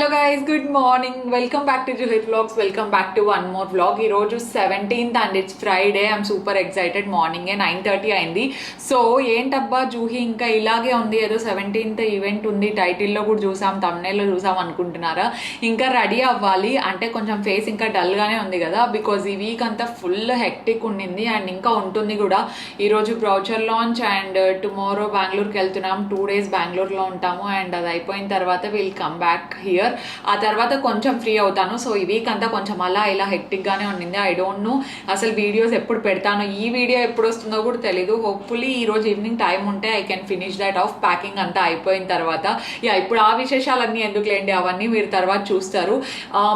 guys, good morning. Welcome back to Juhit Vlogs. Welcome back to one more vlog. ఈ రోజు 17th and it's Friday. I'm super excited. Morning 9:30 అయింది. So ఏంటబ్బా జూహి ఇంకా ఇలాగే ఉంది, ఏదో 17th ఈవెంట్ ఉంది, టైటిల్లో కూడా చూసాం, thumbnail లో చూసాం అనుకుంటున్నారా? ఇంకా రెడీ అవ్వాలి అంటే కొంచెం ఫేస్ ఇంకా డల్గానే ఉంది కదా, బికాజ్ ఈ వీక్ అంతా ఫుల్ హెక్టిక్ ఉండింది అండ్ ఇంకా ఉంటుంది కూడా. ఈరోజు బ్రౌచర్ లాంచ్ అండ్ టుమారో బెంగళూరుకి వెళ్తున్నాం. 2 days బెంగళూరులో ఉంటాము అండ్ అది అయిపోయిన తర్వాత విల్ కమ్ బ్యాక్ హియర్. ఆ తర్వాత కొంచెం ఫ్రీ అవుతాను. సో ఈ వీక్ అంతా కొంచెం అలా ఇలా హెక్టిక్గానే ఉండింది. ఐ డోంట్ నో అసలు వీడియోస్ ఎప్పుడు పెడతాను, ఈ వీడియో ఎప్పుడు వస్తుందో కూడా తెలీదు. హోప్ఫుల్లీ ఈ రోజు ఈవినింగ్ టైం ఉంటే I can finish that of. Packing అంతా అయిపోయిన తర్వాత ఇప్పుడు ఆ విశేషాలన్నీ ఎందుకులేండి, అవన్నీ మీరు తర్వాత చూస్తారు.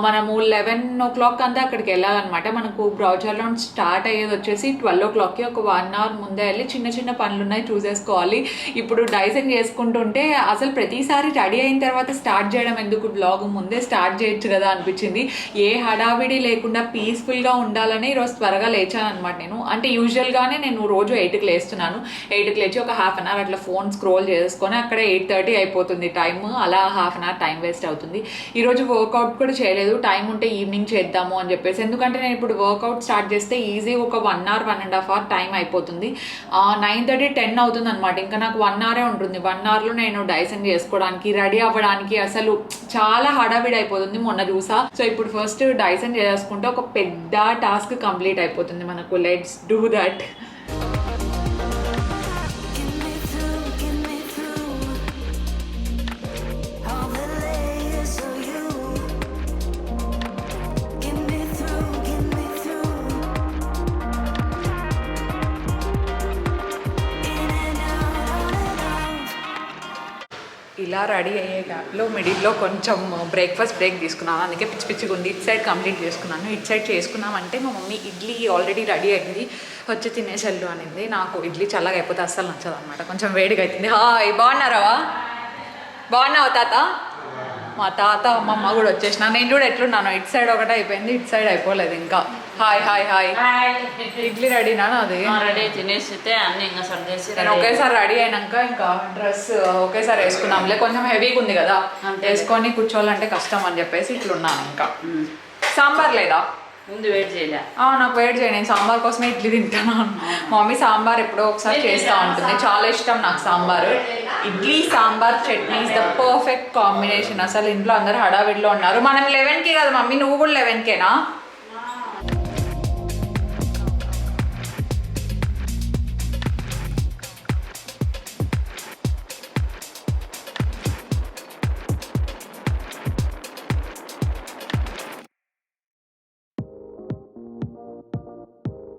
మనము 11 o'clock అంతా అక్కడికి వెళ్ళాలన్నమాట. మనకు బ్రౌచర్లో స్టార్ట్ అయ్యేది వచ్చేసి 12 o'clockకి. ఒక 1 hour ముందే వెళ్ళి చిన్న చిన్న పనులు ఉన్నాయి చూసేసుకోవాలి. ఇప్పుడు డైసింగ్ చేసుకుంటుంటే అసలు ప్రతిసారి రెడీ అయిన తర్వాత స్టార్ట్ చేయడం ఎందుకు, బ్లాగ్ ముందే స్టార్ట్ చేయొచ్చు కదా అనిపించింది. ఏ హడావిడి లేకుండా పీస్ఫుల్గా ఉండాలని ఈరోజు త్వరగా లేచాను అనమాట. నేను అంటే యూజువల్గానే నేను రోజు 8కి లేస్తున్నాను. 8కి లేచి ఒక ½ an hour అట్లా ఫోన్ స్క్రోల్ చేసుకొని అక్కడ 8:30 అయిపోతుంది టైమ్. అలా ½ an hour టైం వేస్ట్ అవుతుంది. ఈరోజు వర్కౌట్ కూడా చేయలేదు, టైం ఉంటే ఈవినింగ్ చేద్దాము అని చెప్పేసి. ఎందుకంటే నేను ఇప్పుడు వర్కౌట్ స్టార్ట్ చేస్తే ఈజీ ఒక 1 hour 1.5 hour టైం అయిపోతుంది. 9:30 10 అవుతుంది అనమాట. ఇంకా నాకు 1 hour ఉంటుంది. 1 hourలో నేను డైసన్ చేసుకోవడానికి రెడీ అవ్వడానికి అసలు చాలా హడావిడి అయిపోతుంది. మొన్న చూసా. సో ఇప్పుడు ఫస్ట్ డైసన్ చేసుకుంటే ఒక పెద్ద టాస్క్ కంప్లీట్ అయిపోతుంది మనకు. Let's do that. ఇలా రెడీ అయ్యే గ్యాప్లో మిడిల్లో కొంచెం బ్రేక్ఫాస్ట్ బ్రేక్ తీసుకున్నాను. అందుకే పిచ్చి పిచ్చిగా ఉంది. ఇటు సైడ్ కంప్లీట్ చేసుకున్నాను. ఇటు సైడ్ చేసుకున్నామంటే మా మమ్మీ ఇడ్లీ ఆల్రెడీ రెడీ అయింది, వచ్చి తినేసెళ్ళు అనింది. నాకు ఇడ్లీ చల్లగా అయిపోతే అస్సలు నచ్చదు అనమాట, కొంచెం వేడిగా అవుతుంది. హాయ్, బాగున్నారా? బాగున్నావా తాత? మా తాత అమ్మమ్మ కూడా వచ్చేసిన. నేను కూడా ఎట్లున్నాను, ఇటు సైడ్ ఒకటే అయిపోయింది, ఇటు సైడ్ అయిపోలేదు ఇంకా. Hi hi hi. ఇడ్లీ రెడీనా? అది రెడీ తినేసితే అన్ని ఇంకా సర్దేసి నేను ఒకేసారి రెడీ అయినాక ఇంకా డ్రెస్ ఒకేసారి వేసుకున్నాంలే, కొంచెం హెవీగా ఉంది కదా, వేసుకొని కూర్చోవాలంటే కష్టం అని చెప్పేసి ఇట్లున్నాను. ఇంకా సాంబార్ లేదా? ముందు వెయిట్ చేయలే. నాకు వెయిట్ చేయండి, నేను సాంబార్ కోసమే ఇడ్లీ తింటాను. మమ్మీ సాంబార్ ఎప్పుడో ఒకసారి చేస్తూ ఉంటుంది, చాలా ఇష్టం నాకు sambar. Idli sambar chutney is the perfect combination. అసలు ఇంట్లో అందరూ హడావిడిలో ఉన్నారు. మనం 11కి కదా మమ్మీ, నువ్వు కూడా 11కేనా?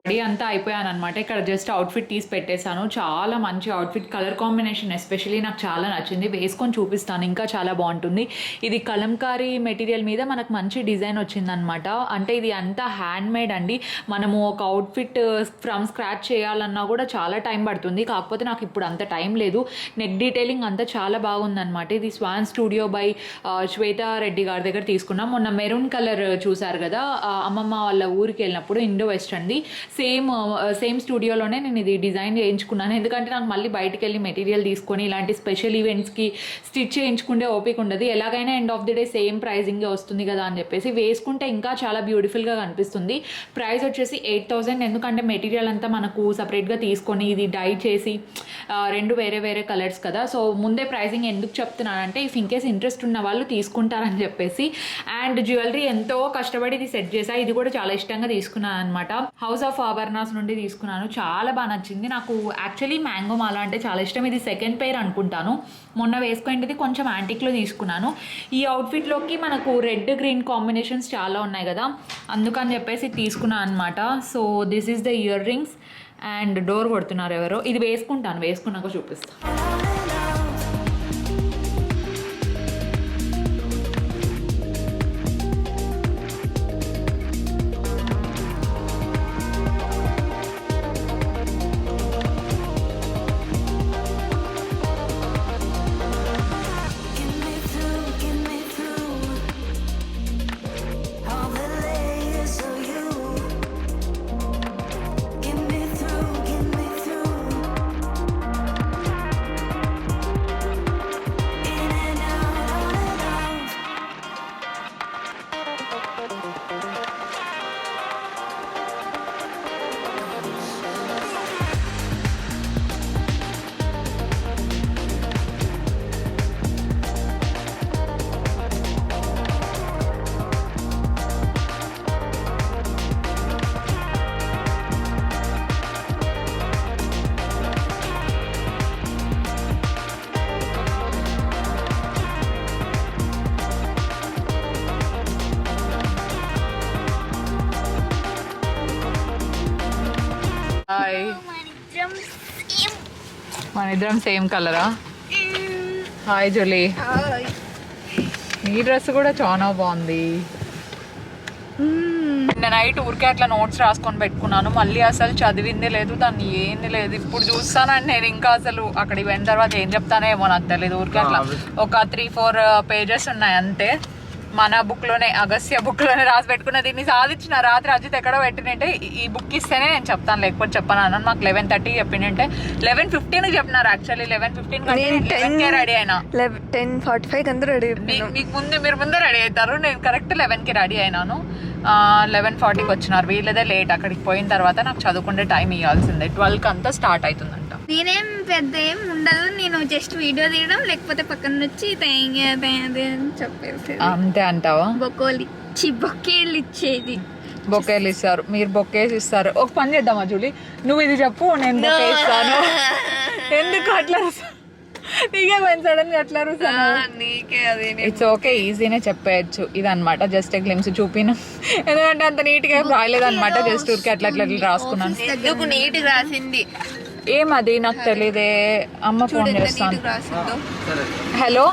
రెడీ అంతా అయిపోయాను అనమాట. ఇక్కడ జస్ట్ అవుట్ఫిట్ తీసి పెట్టేశాను. చాలా మంచి అవుట్ఫిట్, కలర్ కాంబినేషన్ ఎస్పెషల్లీ నాకు చాలా నచ్చింది. వేసుకొని చూపిస్తాను, ఇంకా చాలా బాగుంటుంది. ఇది కలంకారీ మెటీరియల్ మీద మనకు మంచి డిజైన్ వచ్చిందనమాట. అంటే ఇది అంతా హ్యాండ్ మేడ్ అండి. మనము ఒక అవుట్ఫిట్ ఫ్రమ్ స్క్రాచ్ చేయాలన్నా కూడా చాలా టైం పడుతుంది. కాకపోతే నాకు ఇప్పుడు అంత టైం లేదు. నెక్ డీటెయిలింగ్ అంతా చాలా బాగుందనమాట. ఇది Swan Studio by Shweta Reddy గారి దగ్గర తీసుకున్నాం. మొన్న మెరూన్ కలర్ చూసారు కదా అమ్మమ్మ వాళ్ళ ఊరికి వెళ్ళినప్పుడు, ఇండో వెస్టర్న్ది. సేమ్ స్టూడియోలోనే నేను ఇది డిజైన్ చేయించుకున్నాను. ఎందుకంటే నాకు మళ్ళీ బయటికి వెళ్ళి మెటీరియల్ తీసుకొని ఇలాంటి స్పెషల్ ఈవెంట్స్కి స్టిచ్ చేయించుకుంటే ఓపిక ఉండదు. ఎలాగైనా end of the day same ప్రైజింగే వస్తుంది కదా అని చెప్పేసి వేసుకుంటే ఇంకా చాలా బ్యూటిఫుల్గా కనిపిస్తుంది. ప్రైస్ వచ్చేసి 8,000. ఎందుకంటే మెటీరియల్ అంతా మనకు సపరేట్గా తీసుకొని ఇది డై చేసి 2 వేరే వేరే కలర్స్ కదా. సో ముందే ప్రైజింగ్ ఎందుకు చెప్తున్నానంటే ఇఫ్ ఇన్కేస్ ఇంట్రెస్ట్ ఉన్న వాళ్ళు తీసుకుంటారని చెప్పేసి. అండ్ జ్యువెలరీ ఎంతో కష్టపడి ఇది సెట్ చేసా. ఇది కూడా చాలా ఇష్టంగా తీసుకున్నాను అనమాట. హౌస్ ఆఫ్ ఆభరణాస్ నుండి తీసుకున్నాను. చాలా బాగా నచ్చింది నాకు. యాక్చువల్లీ మ్యాంగో మాల అంటే చాలా ఇష్టం. ఇది సెకండ్ పేర్ అనుకుంటాను. మొన్న వేసుకునేది కొంచెం యాంటిక్లో తీసుకున్నాను. ఈ అవుట్ఫిట్లోకి మనకు రెడ్ గ్రీన్ కాంబినేషన్స్ చాలా ఉన్నాయి కదా, అందుకని చెప్పేసి తీసుకున్నాను అనమాట. So this is the ear rings. And door కొడుతున్నారు ఎవరో. ఇది వేసుకుంటాను, వేసుకున్నాక చూపిస్తాను. హాయ్, మన ఇద్దరం సేమ్ కలరా? హాయ్ జూలీ, నీ డ్రెస్ కూడా చాలా బాగుంది. నిన్న నైట్ ఊరికే అట్లా నోట్స్ రాసుకొని పెట్టుకున్నాను, మళ్ళీ అసలు చదివిందే లేదు, దాన్ని ఏంది లేదు. ఇప్పుడు చూస్తానండి నేను, ఇంకా అసలు అక్కడికి పోయిన తర్వాత ఏం చెప్తానేమో నాకు తెలియదు. ఊరికే అట్లా ఒక 3-4 పేజెస్ ఉన్నాయి అంతే. మన బుక్లోనే, అగస్త్య బుక్లోనే రాసి పెట్టుకున్న. దీన్ని సాధించిన రాత్రి అజిత్ ఎక్కడో పెట్టినంటే ఈ బుక్ ఇస్తేనే నేను చెప్తాను, లేకపోతే చెప్పాను అన్నాను. మాకు 11:30 చెప్పిందంటే 11:15 చెప్పినారు. యాక్చువల్లీ 11:15 రెడీ అయినా, 10:45 అంతా రెడీ. మీరు ముందే రెడీ అవుతారు, నేను కరెక్ట్ 11కి రెడీ అయినాను. 11:40కి వచ్చినారు. వీళ్ళదే లేట్. అక్కడికి పోయిన తర్వాత నాకు చదువుకుంటే టైం ఇవ్వాల్సిందే. 12కి అంతా స్టార్ట్ అవుతుందంట. నేనేం పెద్ద ఏం ఉండదు, నేను జస్ట్ వీడియో తీయడం, లేకపోతే పక్కన వచ్చి చెప్పేసి అంతే అంటావా? బొకేలు ఇచ్చేది. బొకేలు ఇస్తారు, మీరు బొకేస్ ఇస్తారు. ఒక పని చేద్దామా జూలీ, నువ్వు ఇది చెప్పు, నేను బొకే ఇస్తాను. ఎందుకు అట్లా నీకే కొంచెం సడన్ గా అట్లా నీకే అది. ఇట్స్ ఓకే, ఈజీనే చెప్పేయచ్చు. ఇదనమాట జస్ట్ గ్లిమ్స్ చూపిన, ఎందుకంటే అంత నీట్ గా రాయలేదు అనమాట. జస్ట్ ఊరికి అట్లా అట్లా రాసుకున్నాను. ఎందుకు నీట్ రాసింది ఏమది నాకు తెలియదే. అమ్మ ఫోన్ చేస్తాను. హలో,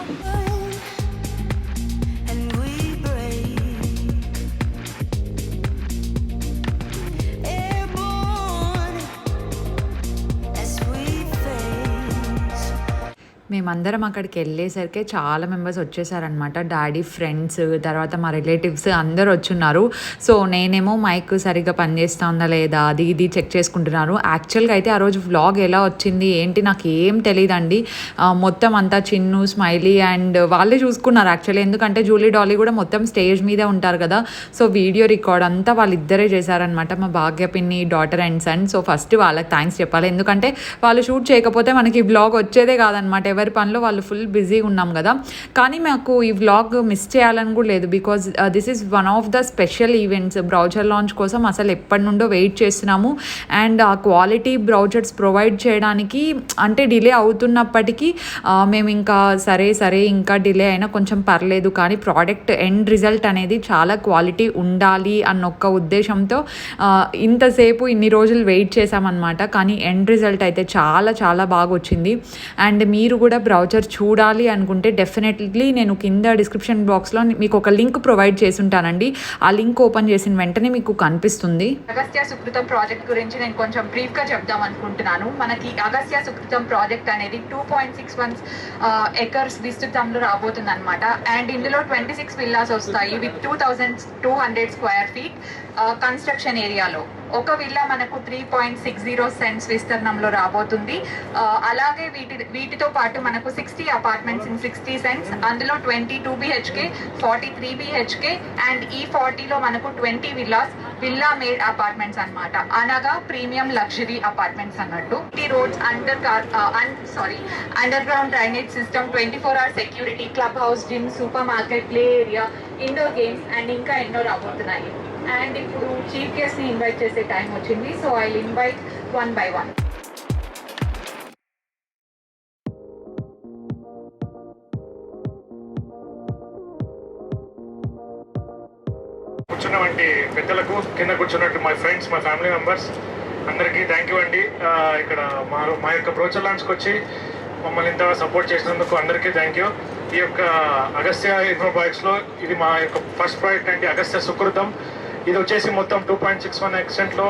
మేమందరం అక్కడికి వెళ్ళేసరికి చాలా మెంబర్స్ వచ్చేసారనమాట. డాడీ ఫ్రెండ్స్, తర్వాత మా రిలేటివ్స్ అందరు వచ్చున్నారు. సో నేనేమో మైక్ సరిగ్గా పనిచేస్తా ఉందా లేదా అది ఇది చెక్ చేసుకుంటున్నాను. యాక్చువల్గా అయితే ఆ రోజు వ్లాగ్ ఎలా వచ్చింది ఏంటి నాకు ఏం తెలియదండి. మొత్తం అంతా చిన్ను, స్మైలీ అండ్ వాళ్ళే చూసుకున్నారు యాక్చువల్లీ. ఎందుకంటే జూలీ డాలీ కూడా మొత్తం స్టేజ్ మీదే ఉంటారు కదా. సో వీడియో రికార్డ్ అంతా వాళ్ళిద్దరే చేశారనమాట, మా భాగ్య పిన్ని daughter and son. So first వాళ్ళకి థ్యాంక్స్ చెప్పాలి, ఎందుకంటే వాళ్ళు షూట్ చేయకపోతే మనకి వ్లాగ్ వచ్చేదే కాదనమాట. ఎవరి పనిలో వాళ్ళు ఫుల్ బిజీగా ఉన్నాం కదా. కానీ మాకు ఈ వ్లాగ్ మిస్ చేయాలని కూడా లేదు, because this is one of the special events. Browser launch కోసం అసలు ఎప్పటి నుండో వెయిట్ చేస్తున్నాము. అండ్ ఆ క్వాలిటీ బ్రౌజర్స్ ప్రొవైడ్ చేయడానికి అంటే డిలే అవుతున్నప్పటికీ మేము ఇంకా సరే ఇంకా డిలే అయినా కొంచెం పర్లేదు, కానీ ప్రోడక్ట్ ఎండ్ రిజల్ట్ అనేది చాలా క్వాలిటీ ఉండాలి అన్న ఒక్క ఉద్దేశంతో ఇంతసేపు ఇన్ని రోజులు వెయిట్ చేసామన్నమాట. కానీ ఎండ్ రిజల్ట్ అయితే చాలా చాలా బాగా వచ్చింది. అండ్ మీరు కూడా బ్రౌజర్ చూడాలి అనుకుంటే డెఫినెట్లీ నేను కింద డిస్క్రిప్షన్ బాక్స్లో మీకు ఒక లింక్ ప్రొవైడ్ చేసి ఉంటానండి. ఆ లింక్ ఓపెన్ చేసిన వెంటనే మీకు కనిపిస్తుంది. అగస్త్య సుకృతం ప్రాజెక్ట్ గురించి నేను కొంచెం బ్రీఫ్గా చెప్దాం అనుకుంటున్నాను. మనకి అగస్త్య సుకృతం ప్రాజెక్ట్ అనేది 2.61 ఎకర్స్ విస్తృతంలో రాబోతుంది అనమాట. అండ్ ఇందులో 26 విల్లాస్ వస్తాయి విత్ 2200 స్క్వేర్ ఫీట్ కన్స్ట్రక్షన్ ఏరియాలో. ఒక విల్లా మనకు 3.60 సెంట్స్ విస్తీర్ణంలో రాబోతుంది. అలాగే వీటితో పాటు మనకు 60 అపార్ట్మెంట్స్ ఇన్ 60 సెంట్స్, అందులో 22 BHK, 43 BHK అండ్ ఈ 40లో మనకు 20 విల్లా మేడ్ అపార్ట్మెంట్స్ అన్నమాట. అనగా ప్రీమియం లగ్జరీ అపార్ట్మెంట్స్ అన్నట్టు. ఈ roads underground drainage system, 24 hour security, club house, gym, supermarket, play area, indoor games and ఇంకా ఎన్నో రాబోతున్నాయి. అండ్ ఇప్పుడు చీఫ్ గెస్ట్ ని ఇన్వైట్ చేసే టైం వచ్చింది. So I will invite one by one. కూర్చున్నటువంటి పెద్దలకు, కింద కూర్చున్నట్టు my friends, my family members అందరికీ థ్యాంక్ యూ అండి. ఇక్కడ మా యొక్క బ్రోచర్ లాంచ్కి వచ్చి మమ్మల్ని ఇంతగా సపోర్ట్ చేసినందుకు అందరికీ థ్యాంక్ యూ. ఈ యొక్క అగస్త్య ఇన్ఫో ప్రాజెక్ట్స్లో ఇది మా యొక్క ఫస్ట్ ప్రాజెక్ట్ అండి, అగస్త్య సుకృతం. ఇది వచ్చేసి మొత్తం 2.61 ఎక్స్టెంట్లో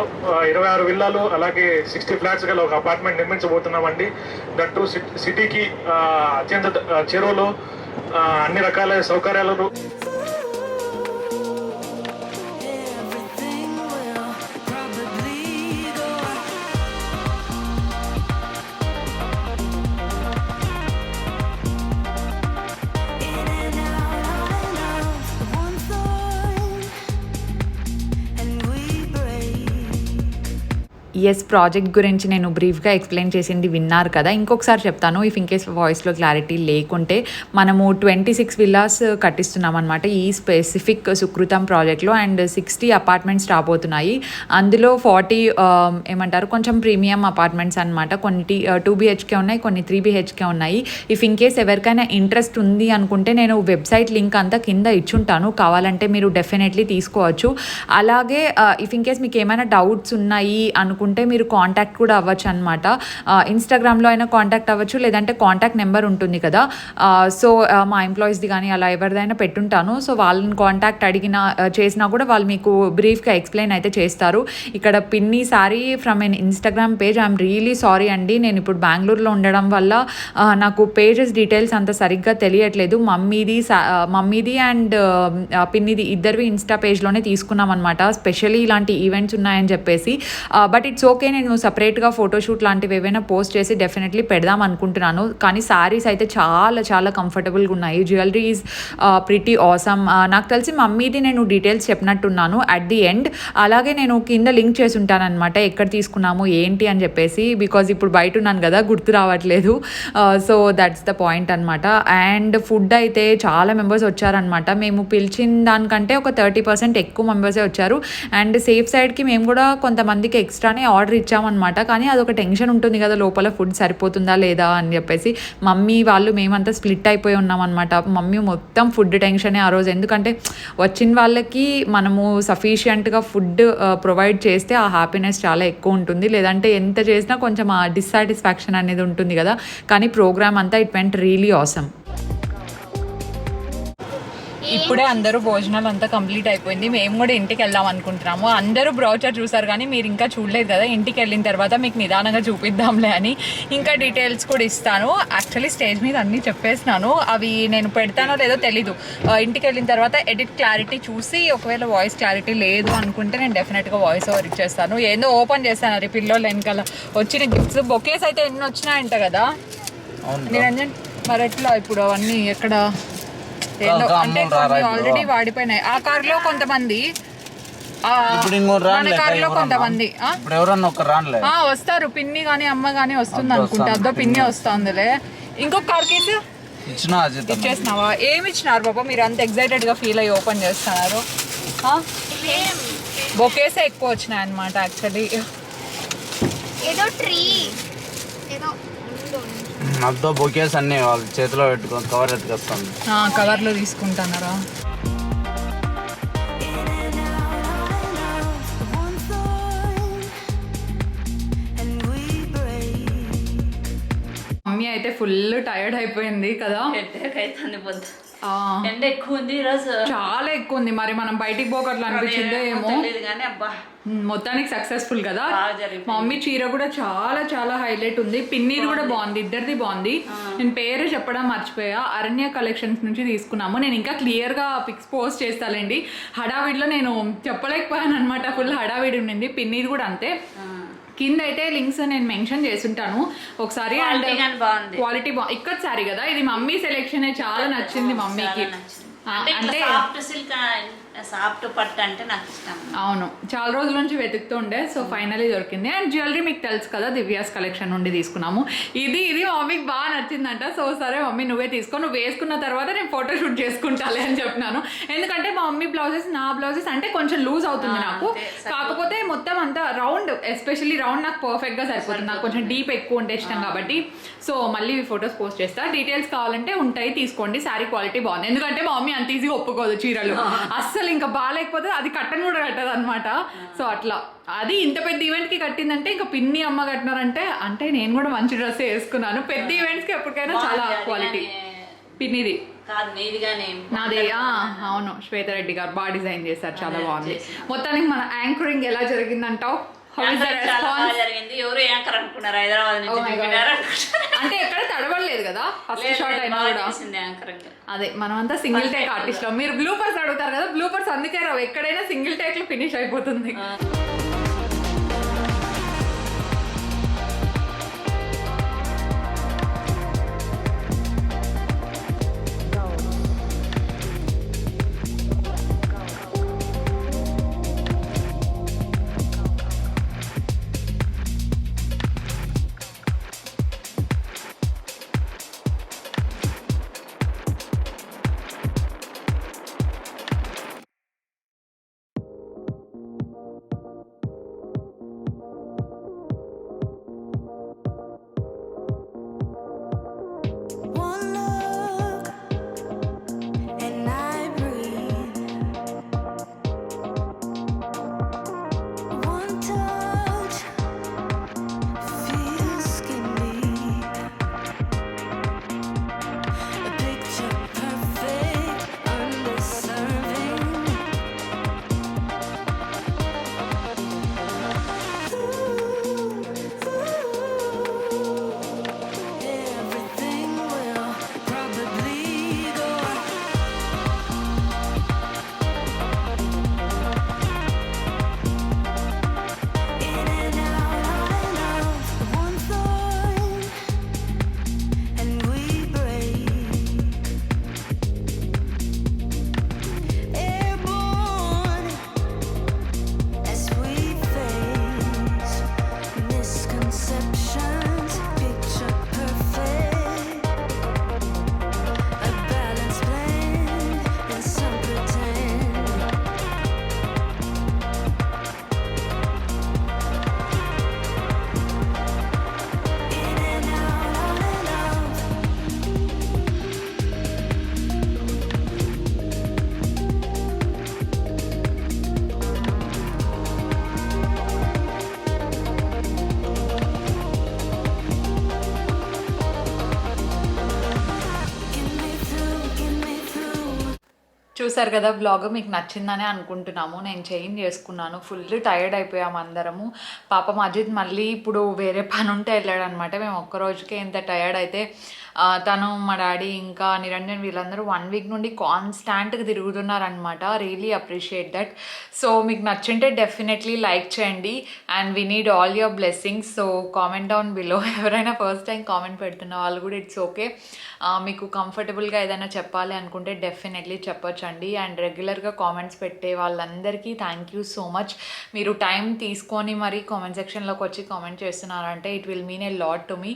26 విల్లాలు, అలాగే 60 ఫ్లాట్స్ గల ఒక అపార్ట్మెంట్ నిర్మించబోతున్నామండి. దట్టు సిటీకి అత్యంత చేరువలో అన్ని రకాల సౌకర్యాలు. ఎస్, ప్రాజెక్ట్ గురించి నేను బ్రీఫ్గా ఎక్స్ప్లెయిన్ చేసింది విన్నారు కదా. ఇంకొకసారి చెప్తాను ఇఫ్ ఇన్కేస్ వాయిస్లో క్లారిటీ లేకుంటే. మనము 26 విల్లాస్ కట్టిస్తున్నాం అనమాట ఈ స్పెసిఫిక్ సుకృతం ప్రాజెక్ట్లో. అండ్ 60 అపార్ట్మెంట్స్ రాబోతున్నాయి. అందులో 40 ఏమంటారు కొంచెం ప్రీమియం అపార్ట్మెంట్స్ అనమాట. కొన్ని 2 BHK ఉన్నాయి, కొన్ని 3 BHK ఉన్నాయి. ఇఫ్ ఇన్కేస్ ఎవరికైనా ఇంట్రెస్ట్ ఉంది అనుకుంటే నేను వెబ్సైట్ లింక్ అంతా కింద ఇచ్చుంటాను, కావాలంటే మీరు డెఫినెట్లీ తీసుకోవచ్చు. అలాగే ఇఫ్ ఇన్కేస్ మీకు ఏమైనా డౌట్స్ ఉన్నాయి అనుకుంటే అనుకుంటే మీరు కాంటాక్ట్ కూడా అవ్వచ్చు అనమాట. ఇన్స్టాగ్రామ్లో అయినా కాంటాక్ట్ అవ్వచ్చు, లేదంటే కాంటాక్ట్ నెంబర్ ఉంటుంది కదా. సో మా ఎంప్లాయీస్ది కానీ అలా ఎవరిదైనా పెట్టుంటాను. సో వాళ్ళని కాంటాక్ట్ చేసినా కూడా వాళ్ళు మీకు బ్రీఫ్గా ఎక్స్ప్లెయిన్ అయితే చేస్తారు. ఇక్కడ పిన్ని sorry from an Instagram page. I'm really sorry అండి, నేను ఇప్పుడు బెంగళూరులో ఉండడం వల్ల నాకు పేజెస్ డీటెయిల్స్ అంత సరిగ్గా తెలియట్లేదు. మమ్మీది అండ్ పిన్నిది ఇద్దరివి ఇన్స్టా పేజ్లోనే తీసుకున్నాం అనమాట, స్పెషల్లీ ఇలాంటి ఈవెంట్స్ ఉన్నాయని చెప్పేసి. బట్ ఇట్స్ ఓకే, నేను సపరేట్గా ఫోటోషూట్ లాంటివి ఏవైనా పోస్ట్ చేసి డెఫినెట్లీ పెడదాం అనుకుంటున్నాను. కానీ శారీస్ అయితే చాలా చాలా కంఫర్టబుల్గా ఉన్నాయి. Jewellery is pretty awesome. నాకు తెలిసి మమ్మీది నేను డీటెయిల్స్ చెప్పినట్టున్నాను అట్ ది ఎండ్. అలాగే నేను కింద లింక్ చేసి ఉంటాను అనమాట, ఎక్కడ తీసుకున్నాము ఏంటి అని చెప్పేసి. బికాజ్ ఇప్పుడు బయట ఉన్నాను కదా, గుర్తు రావట్లేదు. సో దట్స్ ద పాయింట్ అనమాట. అండ్ ఫుడ్ అయితే చాలా మెంబర్స్ వచ్చారనమాట. మేము పిలిచిన దానికంటే ఒక 30% ఎక్కువ మెంబర్సే వచ్చారు. అండ్ సేఫ్ సైడ్కి మేము కూడా కొంతమందికి ఎక్స్ట్రానే ఆర్డర్ ఇచ్చామన్నమాట. కానీ అదొక టెన్షన్ ఉంటుంది కదా, లోపల ఫుడ్ సరిపోతుందా లేదా అని చెప్పేసి. మమ్మీ వాళ్ళు మేమంతా స్ప్లిట్ అయిపోయి ఉన్నాం అనమాట. మమ్మీ మొత్తం ఫుడ్ టెన్షనే ఆ రోజు. ఎందుకంటే వచ్చిన వాళ్ళకి మనము సఫిషియంట్గా ఫుడ్ ప్రొవైడ్ చేస్తే ఆ హ్యాపీనెస్ చాలా ఎక్కువ ఉంటుంది. లేదంటే ఎంత చేసినా కొంచెం ఆ డిస్సాటిస్ఫాక్షన్ అనేది ఉంటుంది కదా. కానీ ప్రోగ్రామ్ అంతా ఇట్ వెంట్ రియలీ ఆసమ్. ఇప్పుడే అందరూ భోజనాలు అంతా కంప్లీట్ అయిపోయింది. మేము కూడా ఇంటికి వెళ్దాం అనుకుంటున్నాము. అందరూ బ్రౌచర్ చూసారు కానీ మీరు ఇంకా చూడలేదు కదా. ఇంటికి వెళ్ళిన తర్వాత మీకు నిదానంగా చూపిద్దాంలే అని ఇంకా డీటెయిల్స్ కూడా ఇస్తాను. యాక్చువల్లీ స్టేజ్ మీద అన్నీ చెప్పేసినాను, అవి నేను పెడతానో లేదో తెలీదు. ఇంటికి వెళ్ళిన తర్వాత ఎడిట్ క్లారిటీ చూసి ఒకవేళ వాయిస్ క్లారిటీ లేదు అనుకుంటే నేను డెఫినెట్గా వాయిస్ ఓవర్ ఇచ్చేస్తాను. ఏందో ఓపెన్ చేస్తాను అది పిల్లలు వెనకాల వచ్చిన గిఫ్ట్స్. బొకేస్ అయితే ఎన్ని వచ్చినాయంట కదా నిరంజన్. మరి ఎట్లా ఇప్పుడు అవన్నీ ఎక్కడ అంటే ఆల్రెడీ వాడిపోయినాయి. ఆ కార్ లో కొంతమంది, మన కార్ లో కొంతమంది వస్తారు. పిన్ని గానీ అమ్మ గానీ వస్తుంది అనుకుంటా. అదో పిన్ని వస్తుందిలే. ఇంకొక కార్ కేసు ఇచ్చేసినావా? ఏమి ఇచ్చినారు బాబా మీరు అంత ఎక్సైటెడ్ గా ఫీల్ అయ్యి ఓపెన్ చేస్తున్నారు? బొకేసే ఎక్కువ వచ్చినాయి అనమాట. యాక్చువల్లీ ఏదో ట్రీ ఏదో అద్దో బొకేస్ అన్ని వాళ్ళు చేతిలో పెట్టుకొని కవర్ ఎత్తుకొస్తాను. కవర్లో తీసుకుంటున్నారా? మమ్మీ అయితే ఫుల్ టైర్డ్ అయిపోయింది కదా. ఎండ ఎక్కువ ఉంది ఈరోజు, చాలా ఎక్కువ ఉంది. మరి మనం బయటికి పోకట్లు అనిపించిందో ఏమో కానీ అబ్బా మొత్తానికి సక్సెస్ఫుల్ కదా. మా మమ్మీ చీర కూడా చాలా చాలా హైలైట్ ఉంది. పిన్నీది కూడా బాగుంది, ఇద్దరిది బాగుంది. నేను పేరు చెప్పడం మర్చిపోయా, అరణ్య కలెక్షన్స్ నుంచి తీసుకున్నాము. నేను ఇంకా క్లియర్ గా పిక్స్ పోస్ట్ చేస్తానండి. హడావిడిలో నేను చెప్పలేకపోయాను అనమాట, ఫుల్ హడావిడి ఉండింది. పిన్నీది కూడా అంతే. కింద అయితే లింక్స్ నేను మెన్షన్ చేస్తుంటాను ఒకసారి. అండ్ క్వాలిటీ ఇక్కడ సారీ కదా, ఇది మమ్మీ సెలెక్షన్ చాలా నచ్చింది మమ్మీకి. అంటే సాఫ్ట్ పట్టు అంటే నాకు ఇష్టం. అవును, చాలా రోజుల నుంచి వెతుకుతూ ఉండే, సో ఫైనలీ దొరికింది. అండ్ జ్యువెలరీ మీకు తెలుసు కదా, దివ్యాస్ కలెక్షన్ నుండి తీసుకున్నాము. ఇది మమ్మీకి బాగా నచ్చిందంట. సో సరే మమ్మీ నువ్వే తీసుకో, నువ్వు వేసుకున్న తర్వాత నేను ఫోటోషూట్ చేసుకుంటాలే అని చెప్పినాను. ఎందుకంటే మా మమ్మీ బ్లౌజెస్ నా బ్లౌజెస్ అంటే కొంచెం లూజ్ అవుతుంది నాకు. కాకపోతే మొత్తం అంతా రౌండ్, ఎస్పెషల్లీ రౌండ్ నాకు పర్ఫెక్ట్గా సరిపోతుంది. నాకు కొంచెం డీప్ ఎక్కువ ఉంటే ఇష్టం కాబట్టి. సో మళ్ళీ ఫొటోస్ పోస్ట్ చేస్తా. డీటెయిల్స్ కావాలంటే ఉంటాయి, తీసుకోండి. శారీ క్వాలిటీ బాగుంది. ఎందుకంటే మా మమ్మీ అంత ఈజీగా ఒప్పుకోదు చీరలు అస్సలు. ఇంకా బాగాలేకపోతే అది కట్టను కూడా కట్టదు అనమాట. సో అట్లా అది ఇంత పెద్ద ఈవెంట్ కి కట్టిందంటే ఇంకా పిన్ని అమ్మ కట్టినారంటే అంటే నేను కూడా మంచి డ్రెస్ వేసుకున్నాను. పెద్ద ఈవెంట్స్ కి ఎప్పటికైనా చాలా క్వాలిటీ. పిన్నిది నాదే. అవును, శ్వేతారెడ్డి గారు బాగా డిజైన్ చేశారు, చాలా బాగుంది. మొత్తానికి మన యాంకరింగ్ ఎలా జరిగిందంటావు? అంటే ఎక్కడ తడవలేదు కదా ఫస్ట్ షాట్ అయినా కూడా. అదే మనమంతా సింగిల్ టేక్ ఆర్టిస్ట్. మీరు బ్లూపర్స్ అడుగుతారు కదా, బ్లూపర్స్ అందుకే రావు, ఎక్కడైనా సింగిల్ టేక్ లో ఫినిష్ అయిపోతుంది. చూసారు కదా బ్లాగ్, మీకు నచ్చిందని అనుకుంటున్నాము. నేను చేంజ్ చేసుకున్నాను, ఫుల్ టైర్డ్ అయిపోయాము అందరము. పాపం అజిత్ మళ్ళీ ఇప్పుడు వేరే పని ఉంటే వెళ్ళాడు అనమాట. మేము ఒక్క రోజుకే ఇంత టైర్డ్ అయితే తను, మా డాడీ, ఇంకా నిరంజన్ వీళ్ళందరూ 1 వీక్ నుండి కాన్స్టాంట్గా తిరుగుతున్నారనమాట. Really appreciate that. సో మీకు నచ్చింటే డెఫినెట్లీ లైక్ చేయండి and we need all your blessings. So comment down below. ఎవరైనా ఫస్ట్ టైం కామెంట్ పెడుతున్న వాళ్ళు కూడా ఇట్స్ ఓకే. మీకు కంఫర్టబుల్గా ఏదైనా చెప్పాలి అనుకుంటే డెఫినెట్లీ చెప్పొచ్చండి. అండ్ రెగ్యులర్గా కామెంట్స్ పెట్టే వాళ్ళందరికీ థ్యాంక్ యూ సో మచ్. మీరు టైం తీసుకొని మరి కామెంట్ సెక్షన్లోకి వచ్చి కామెంట్ చేస్తున్నారంటే it will mean a lot to me.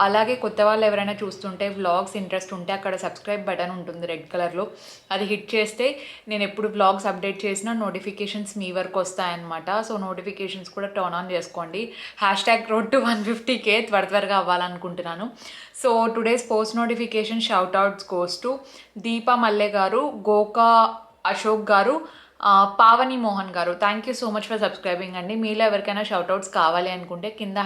అలాగే కొత్త వాళ్ళు ఎవరైనా చూస్తుంటే వ్లాగ్స్ ఇంట్రెస్ట్ ఉంటే అక్కడ సబ్స్క్రైబ్ బటన్ ఉంటుంది రెడ్ కలర్లో, అది హిట్ చేస్తే నేను ఎప్పుడు వ్లాగ్స్ అప్డేట్ చేసినా నోటిఫికేషన్స్ మీ వరకు వస్తాయన్నమాట. సో నోటిఫికేషన్స్ కూడా టర్న్ ఆన్ చేసుకోండి. #road to 150K త్వరగా అవ్వాలనుకుంటున్నాను. So today's post notification shout outs goes to Deepa Malle గారు, గోకా అశోక్ గారు, పావని మోహన్ గారు. Thank you so much for subscribing అండి. మీలో ఎవరికైనా షౌట్అవుట్స్ కావాలి అనుకుంటే కింద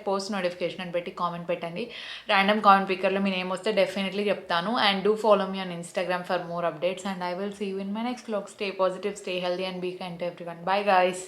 #పోస్ట్ నోటిఫికేషన్ అని పెట్టి కామెంట్ పెట్టండి. ర్యాండమ్ కామెంట్ పికర్లో మీ నేమ్ వస్తే డెఫినెట్లీ చెప్తాను. And do follow me on Instagram for more updates and I will see you in my next vlog. Stay positive, stay healthy and be kind to everyone. Bye guys.